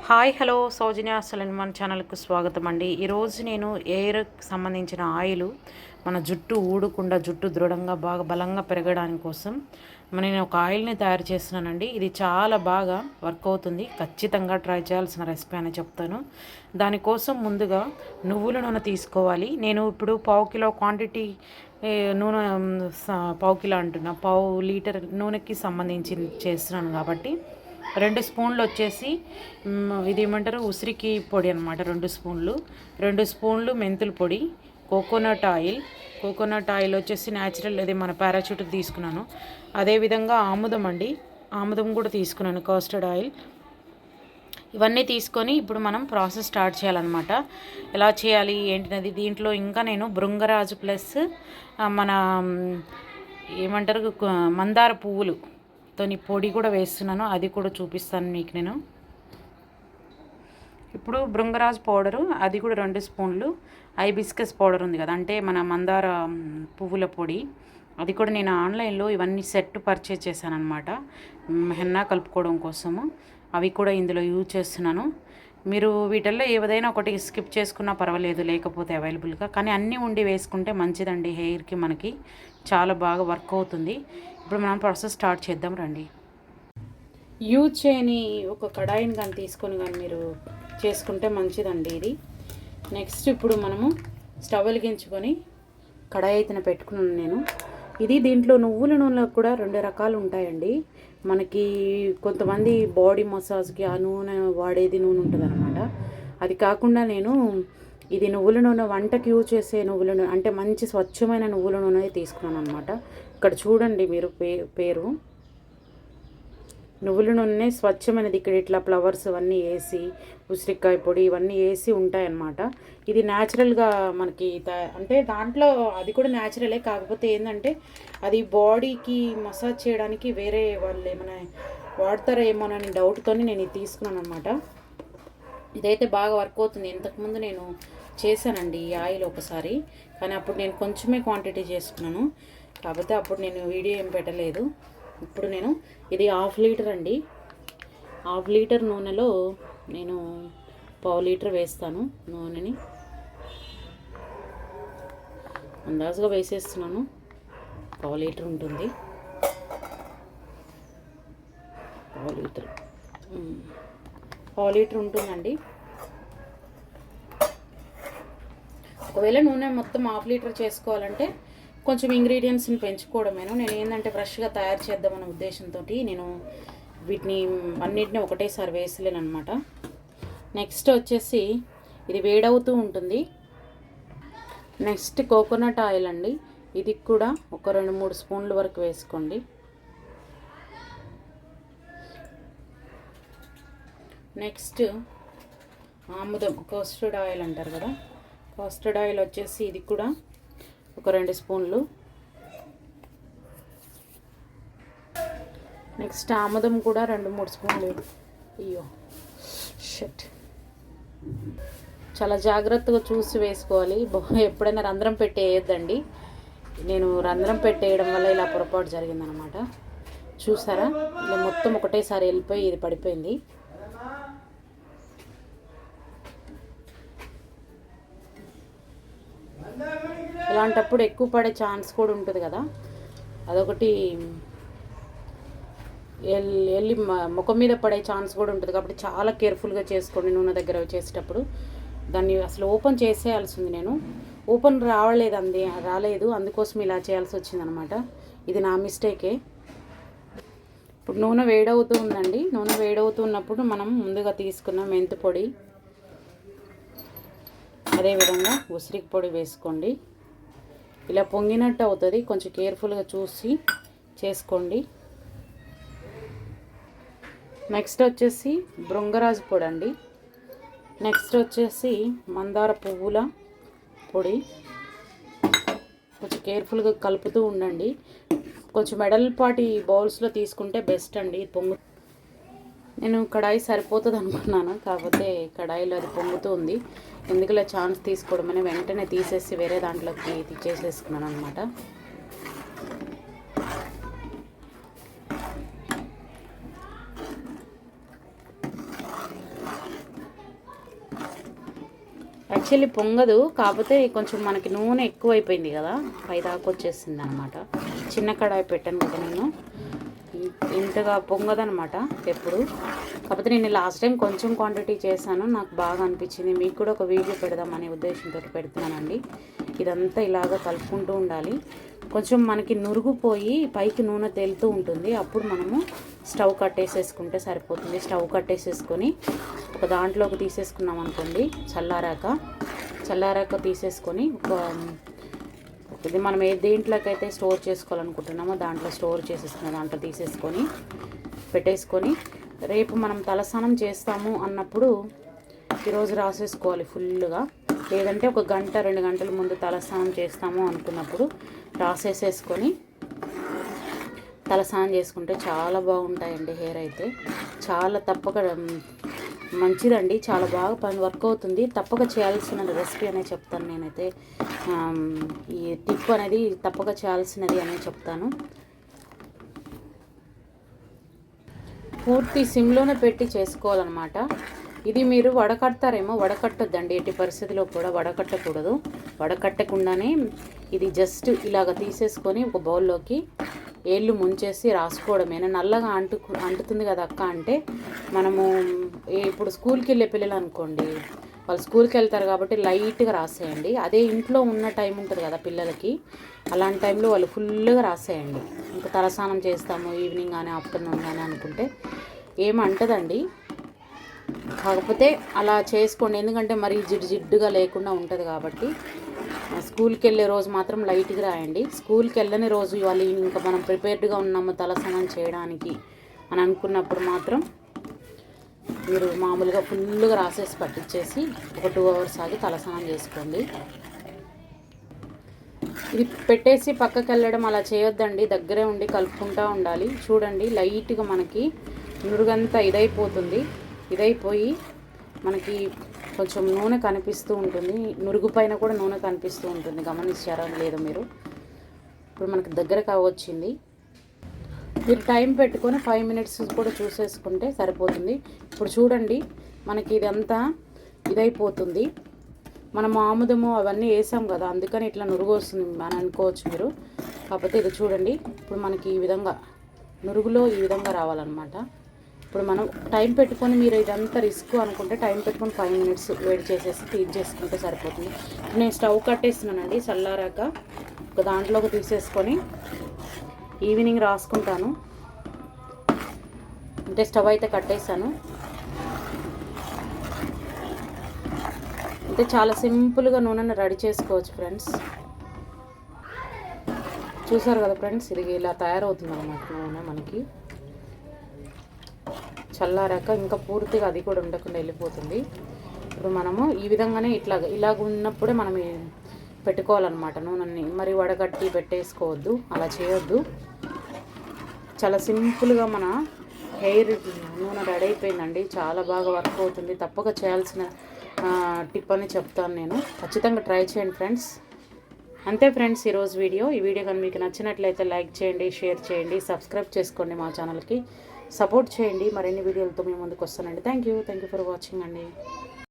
Hi hello సౌజన్య సలన్ మన ఛానల్కు స్వాగతం అండి. ఈరోజు నేను ఎయిర్కి సంబంధించిన ఆయిల్ మన జుట్టు ఊడకుండా జుట్టు దృఢంగా బాగా బలంగా పెరగడానికి కోసం నేను ఒక ఆయిల్ని తయారు చేస్తున్నానండి. ఇది చాలా బాగా వర్క్ అవుతుంది. ఖచ్చితంగా ట్రై చేయాల్సిన రెసిపీ అని చెప్తాను. దానికోసం ముందుగా నువ్వుల నూనె తీసుకోవాలి. నేను ఇప్పుడు పావు కిలో క్వాంటిటీ నూనె పావు కిలో అంటున్నా, పావు లీటర్ నూనెకి సంబంధించి చేస్తున్నాను కాబట్టి 2 స్పూన్లు వచ్చేసి ఇది ఏమంటారు ఉసిరికి పొడి అనమాట. 2 స్పూన్లు మెంతుల పొడి, కోకోనట్ ఆయిల్ వచ్చేసి న్యాచురల్, అది మన పారాచూట్ తీసుకున్నాను. అదేవిధంగా ఆముదం అండి, ఆముదం కూడా తీసుకున్నాను, కస్టర్డ్ ఆయిల్. ఇవన్నీ తీసుకొని ఇప్పుడు మనం ప్రాసెస్ స్టార్ట్ చేయాలన్నమాట. ఎలా చేయాలి ఏంటినది దీంట్లో ఇంకా నేను భృంగరాజు ప్లస్ మన ఏమంటారు మందార పువ్వులు తోని పొడి కూడా వేస్తున్నాను, అది కూడా చూపిస్తాను మీకు నేను. ఇప్పుడు భృంగరాజ్ పౌడరు అది కూడా 2 స్పూన్లు, హైబిస్కస్ పౌడర్ ఉంది కదా, అంటే మన మందార పువ్వుల పొడి, అది కూడా నేను ఆన్లైన్లో ఇవన్నీ సెట్ పర్చేజ్ చేశాను అనమాట, హెన్నా కలుపుకోవడం కోసము. అవి కూడా ఇందులో యూజ్ చేస్తున్నాను. మీరు వీటిల్లో ఏదైనా ఒకటి స్కిప్ చేసుకున్నా పర్వాలేదు, లేకపోతే అవైలబుల్గా, కానీ అన్నీ ఉండి వేసుకుంటే మంచిదండి. హెయిర్కి మనకి చాలా బాగా వర్క్ అవుతుంది. ఇప్పుడు మనం ప్రాసెస్ స్టార్ట్ చేద్దాం రండి. యూజ్ చేయని ఒక కడాయిని కానీ తీసుకొని కానీ మీరు చేసుకుంటే మంచిదండి ఇది. నెక్స్ట్ ఇప్పుడు మనము స్టవ్ వెలిగించుకొని కడాయి అయితే పెట్టుకున్నాను నేను. ఇది దీంట్లో నువ్వుల నూనెలో కూడా 2 రకాలు ఉంటాయండి. మనకి కొంతమంది బాడీ మసాజ్కి ఆ నూనె వాడేది నూనె ఉంటుంది అనమాట. అది కాకుండా నేను ఇది నువ్వుల నూనె, వంటకి యూజ్ చేసే నువ్వుల నూనె, అంటే మంచి స్వచ్ఛమైన నువ్వుల నూనె తీసుకున్నాను అనమాట. ఇక్కడ చూడండి మీరు పేరు నువ్వుల నూనె స్వచ్ఛమైనది. ఇక్కడ ఇట్లా ఫ్లవర్స్ అవన్నీ వేసి, ఉసిరికాయ పొడి ఇవన్నీ వేసి ఉంటాయన్నమాట. ఇది న్యాచురల్గా మనకి అంటే దాంట్లో అది కూడా న్యాచురలే, కాకపోతే ఏంటంటే అది బాడీకి మసాజ్ చేయడానికి వేరే వాళ్ళు ఏమైనా వాడతారేమోనని డౌట్తో నేను ఇది తీసుకున్నాను అనమాట. ఇదైతే బాగా వర్క్ అవుతుంది. ఇంతకుముందు నేను చేశానండి ఈ ఆయిల్ ఒకసారి, కానీ అప్పుడు నేను కొంచెమే క్వాంటిటీ చేసుకున్నాను, కాకపోతే అప్పుడు నేను వీడియో ఏం పెట్టలేదు. ఇప్పుడు నేను ఇది 1/2 లీటర్ అండి. 1/2 లీటర్ నూనెలో నేను పావు లీటర్ వేస్తాను నూనెని. అందాజుగా వేసేస్తున్నాను, పావు లీటర్ ఉంటుంది. పావు లీటర్ ఉంటుందండి. ఒకవేళ నూనె మొత్తం 1/2 లీటర్ చేసుకోవాలంటే కొంచెం ఇంగ్రీడియంట్స్ని పెంచుకోవడమేను. నేను ఏంటంటే ఫ్రెష్గా తయారు చేద్దామన్న ఉద్దేశంతో నేను వీటిని అన్నిటిని ఒకటేసారి వేసలేను అనమాట. నెక్స్ట్ వచ్చేసి ఇది వేడవుతూ ఉంటుంది. నెక్స్ట్ కోకోనట్ ఆయిల్ అండి, ఇది కూడా ఒక 2-3 స్పూన్ల వరకు వేసుకోండి. నెక్స్ట్ ఆముదం, కస్టర్డ్ ఆయిల్ అంటారు కదా, కస్టర్డ్ ఆయిల్ వచ్చేసి ఇది కూడా ఒక 2 స్పూన్లు. నెక్స్ట్ ఆముదం కూడా 2-3 స్పూన్లు. అయ్యో షట్, చాలా జాగ్రత్తగా చూసి వేసుకోవాలి. ఎప్పుడైనా రంధ్రం పెట్టి వేయొద్దండి. నేను రంధ్రం పెట్టేయడం వల్ల ఇలా పొరపాటు జరిగిందనమాట. చూసారా, ఇలా మొత్తం ఒకటేసారి వెళ్ళిపోయి ఇది పడిపోయింది. ఇలాంటప్పుడు ఎక్కువ పడే ఛాన్స్ కూడా ఉంటుంది కదా, అదొకటి వెళ్ళి ముఖం మీద పడే ఛాన్స్ కూడా ఉంటుంది. కాబట్టి చాలా కేర్ఫుల్గా చేసుకోండి నూనె దగ్గర చేసేటప్పుడు. దాన్ని అసలు ఓపెన్ చేసేయాల్సింది, నేను ఓపెన్ రాలేదు, అందుకోసం ఇలా చేయాల్సి వచ్చిందనమాట. ఇది నా మిస్టేకే. ఇప్పుడు నూనె వేడవుతూ ఉందండి. నూనె వేడవుతున్నప్పుడు మనం ముందుగా తీసుకున్న మెంతు పొడి, అదేవిధంగా ఉసిరికి పొడి వేసుకోండి. ఇలా పొంగినట్టు అవుతుంది, కొంచెం కేర్ఫుల్గా చూసి చేసుకోండి. నెక్స్ట్ వచ్చేసి భృంగరాజు పొడి అండి. నెక్స్ట్ వచ్చేసి మందార పువ్వుల పొడి. కొంచెం కేర్ఫుల్గా కలుపుతూ ఉండండి. కొంచెం మెడల్పాటి బౌల్స్లో తీసుకుంటే బెస్ట్ అండి. నేను కడాయి సరిపోతుంది అనుకున్నాను, కాకపోతే కడాయిలో అది పొంగుతూ ఉంది. ఎందుకులా ఛాన్స్ తీసుకోవడమని వెంటనే తీసేసి వేరే దాంట్లోకి చేసేసుకున్నాను అనమాట. యాక్చువల్లీ పొంగదు, కాకపోతే కొంచెం మనకి నూనె ఎక్కువైపోయింది కదా, పైదాకా వచ్చేసింది అనమాట. చిన్న కడాయి పెట్టాను కదా నేను, ఇంతగా పొంగదనమాట ఎప్పుడు. కాకపోతే నేను లాస్ట్ టైం కొంచెం క్వాంటిటీ చేశాను, నాకు బాగా అనిపించింది. మీకు కూడా ఒక వీడియో పెడదామనే ఉద్దేశంతో పెడుతున్నానండి. ఇదంతా ఇలాగ కలుపుకుంటూ ఉండాలి. కొంచెం మనకి నురుగుపోయి పైకి నూనె తేలుతూ ఉంటుంది. అప్పుడు మనము స్టవ్ కట్టేసేసుకుంటే సరిపోతుంది. స్టవ్ కట్టేసేసుకొని ఒక దాంట్లోకి తీసేసుకున్నాం అనుకోండి, చల్లారాక తీసేసుకొని ఇది మనం దేంట్లోకైతే స్టోర్ చేసుకోవాలనుకుంటున్నామో దాంట్లో స్టోర్ చేసేసుకున్న దాంట్లో తీసేసుకొని పెట్టేసుకొని, రేపు మనం తలస్నానం చేస్తాము అన్నప్పుడు ఈరోజు రాసేసుకోవాలి ఫుల్గా. లేదంటే ఒక గంట 2 గంటల ముందు తలస్నానం చేస్తాము అనుకున్నప్పుడు రాసేసేసుకొని తలస్నానం చేసుకుంటే చాలా బాగుంటాయండి. హెయిర్ అయితే చాలా తప్పక మంచిదండి, చాలా బాగా వర్క్ అవుతుంది. తప్పక చేయాల్సిన రెసిపీ అనే చెప్తాను నేనైతే. ఈ టిప్ అనేది తప్పక చేయాల్సినది అనే చెప్తాను. పూర్తి సిమ్లోనే పెట్టి చేసుకోవాలన్నమాట. ఇది మీరు వడకడతారేమో, వడకట్టొద్దండి, ఎట్టి పరిస్థితిలో కూడా వడకట్టకూడదు. వడకట్టకుండానే ఇది జస్ట్ ఇలాగ తీసేసుకొని ఒక బౌల్లోకి ఏళ్ళు ముంచేసి రాసుకోవడమేనా. నల్లగా అంటుతుంది కదా అక్క అంటే, మనము ఇప్పుడు స్కూల్కి వెళ్ళే పిల్లలు అనుకోండి, వాళ్ళు స్కూల్కి వెళ్తారు కాబట్టి లైట్గా రాసేయండి. అదే ఇంట్లో ఉన్న టైం ఉంటుంది కదా పిల్లలకి, అలాంటి టైంలో వాళ్ళు ఫుల్గా రాసేయండి. ఇంకా తలస్నానం చేస్తాము ఈవినింగ్ కానీ ఆఫ్టర్నూన్ కానీ అనుకుంటే ఏమంటదండి. కాకపోతే అలా చేసుకోండి, ఎందుకంటే మరీ జిడ్డుగా లేకుండా ఉంటుంది కాబట్టి. స్కూల్కి వెళ్ళే రోజు మాత్రం లైట్గా రాయండి. స్కూల్కి వెళ్ళని రోజు ఇవాళ ఇంకా మనం ప్రిపేర్డ్గా ఉన్నాము తలస్నానం చేయడానికి అని అనుకున్నప్పుడు మాత్రం మీరు మామూలుగా ఫుల్గా రాసేసి పట్టించేసి ఒక 2 అవర్స్ ఆగి తలస్నానం చేసుకోండి. ఇది పెట్టేసి పక్కకి వెళ్ళడం అలా చేయొద్దండి, దగ్గరే ఉండి కలుపుకుంటూ ఉండాలి. చూడండి లైట్గా మనకి నురుగంతా ఇదైపోయి మనకి కొంచెం నూనె కనిపిస్తూ ఉంటుంది. నురుగు పైన కూడా నూనె కనిపిస్తూ ఉంటుంది, గమనించారా లేదో మీరు. ఇప్పుడు మనకి దగ్గరకు వచ్చింది. మీరు టైం పెట్టుకొని 5 మినిట్స్ కూడా చూసేసుకుంటే సరిపోతుంది. ఇప్పుడు చూడండి మనకి ఇదంతా ఇదైపోతుంది. మనం ఆముదము అవన్నీ వేసాం కదా, అందుకని ఇట్లా నురుగు వస్తుంది అని అనుకోవచ్చు మీరు. కాకపోతే ఇది చూడండి, ఇప్పుడు మనకి ఈ విధంగా నురుగులో ఈ విధంగా రావాలన్నమాట. ఇప్పుడు మనం టైం పెట్టుకొని, మీరు ఇదంతా రిస్క్ అనుకుంటే టైం పెట్టుకొని 5 మినిట్స్ వేడి చేసేసి క్లీన్ చేసుకుంటే సరిపోతుంది. నేను స్టవ్ కట్టేస్తున్నానండి, చల్లారాక ఒక దాంట్లోకి తీసేసుకొని ఈవినింగ్ రాసుకుంటాను. అంటే స్టవ్ అయితే కట్టేసాను. అంటే చాలా సింపుల్గా నూనెను రెడీ చేసుకోవచ్చు ఫ్రెండ్స్. చూసారు కదా ఫ్రెండ్స్, ఇది ఇలా తయారవుతుంది అన్నమాట నూనె మనకి. చల్లారాక ఇంకా పూర్తిగా అది కూడా ఉండకుండా వెళ్ళిపోతుంది. ఇప్పుడు మనము ఈ విధంగానే ఇలాగ ఉన్నప్పుడే మనం పెట్టుకోవాలన్నమాట నూనెని. మరి వడగట్టి పెట్టేసుకోవద్దు, అలా చేయొద్దు. చాలా సింపుల్గా మన హెయిర్ నూనె రెడీ అయిపోయిందండి. చాలా బాగా వర్క్ అవుతుంది. తప్పక చేయాల్సిన టిప్ అని చెప్తాను నేను. ఖచ్చితంగా ట్రై చేయండి ఫ్రెండ్స్. అంతే ఫ్రెండ్స్ ఈరోజు వీడియో. ఈ వీడియో కానీ మీకు నచ్చినట్లయితే లైక్ చేయండి, షేర్ చేయండి, సబ్స్క్రైబ్ చేసుకోండి, మా ఛానల్కి సపోర్ట్ చేయండి. మరిన్ని వీడియోలతో మేము ముందుకు వస్తానండి. థ్యాంక్ యూ ఫర్ వాచింగ్ అండి.